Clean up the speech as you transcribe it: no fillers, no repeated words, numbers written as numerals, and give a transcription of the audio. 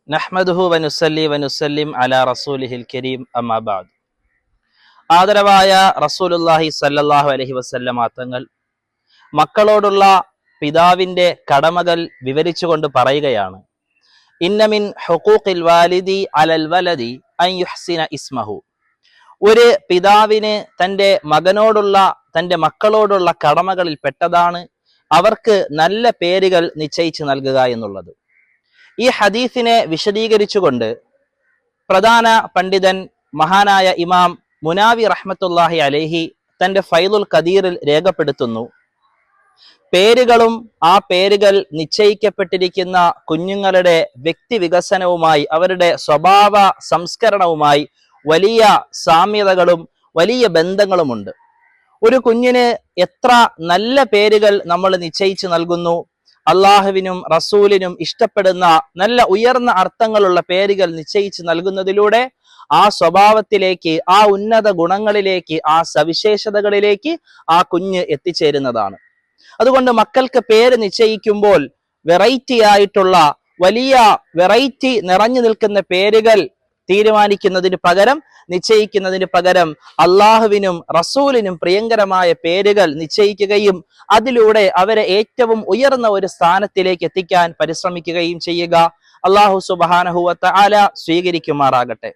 നഹ്മദുഹു വനുസല്ലി വനുസല്ലിം അലാ റസൂലിഹിൽ കരീം അമ്മാ ബഅദ്. ആദരവായ റസൂലുള്ളാഹി സ്വല്ലല്ലാഹു അലൈഹി വസല്ലമ തങ്ങൾ മക്കളോടുള്ള പിതാവിന്റെ കടമകൾ വിവരിച്ചുകൊണ്ട് പറയുകയാണ്, ഇന്ന മിൻ ഹുഖൂഖിൽ വാലിദി അലൽ വലദി അൻ യുഹ്സിന ഇസ്മഹു. ഒരു പിതാവിന് തന്റെ മക്കളോടുള്ള കടമകളിൽ പെട്ടതാണ് അവർക്ക് നല്ല പേരുകൾ നിശ്ചയിച്ചു നൽകുക എന്നുള്ളത്. ഈ ഹദീസിനെ വിശദീകരിച്ചുകൊണ്ട് പ്രധാന പണ്ഡിതൻ മഹാനായ ഇമാം മുനാവി റഹ്മത്തുള്ളാഹി അലൈഹി തന്റെ ഫൈദുൽ ഖദീറിൽ രേഖപ്പെടുത്തുന്നു, പേരുകളും ആ പേരുകൾ നിശ്ചയിക്കപ്പെട്ടിരിക്കുന്ന കുഞ്ഞുങ്ങളുടെ വ്യക്തി വികസനവുമായി അവരുടെ സ്വഭാവ സംസ്കരണവുമായി വലിയ സാമ്യതകളും വലിയ ബന്ധങ്ങളുമുണ്ട്. ഒരു കുഞ്ഞിന് എത്ര നല്ല പേരുകൾ നമ്മൾ നിശ്ചയിച്ചു നൽകുന്നു, അള്ളാഹുവിനും റസൂലിനും ഇഷ്ടപ്പെടുന്ന നല്ല ഉയർന്ന അർത്ഥങ്ങളുള്ള പേരുകൾ നിശ്ചയിച്ചു നൽകുന്നതിലൂടെ ആ സ്വഭാവത്തിലേക്ക്, ആ ഉന്നത ഗുണങ്ങളിലേക്ക്, ആ സവിശേഷതകളിലേക്ക് ആ കുഞ്ഞ് എത്തിച്ചേരുന്നതാണ്. അതുകൊണ്ട് മക്കൾക്ക് പേര് നിശ്ചയിക്കുമ്പോൾ വെറൈറ്റി ആയിട്ടുള്ള വലിയ വെറൈറ്റി നിറഞ്ഞു നിൽക്കുന്ന പേരുകൾ നിശ്ചയിക്കുന്നതിന് പകരം അള്ളാഹുവിനും റസൂലിനും പ്രിയങ്കരമായ പേരുകൾ നിശ്ചയിക്കുകയും അതിലൂടെ അവരെ ഏറ്റവും ഉയർന്ന ഒരു സ്ഥാനത്തിലേക്ക് എത്തിക്കാൻ പരിശ്രമിക്കുകയും ചെയ്യുക. അള്ളാഹു സുബ്ഹാനഹു വ തആല സ്വീകരിക്കുമാറാകട്ടെ.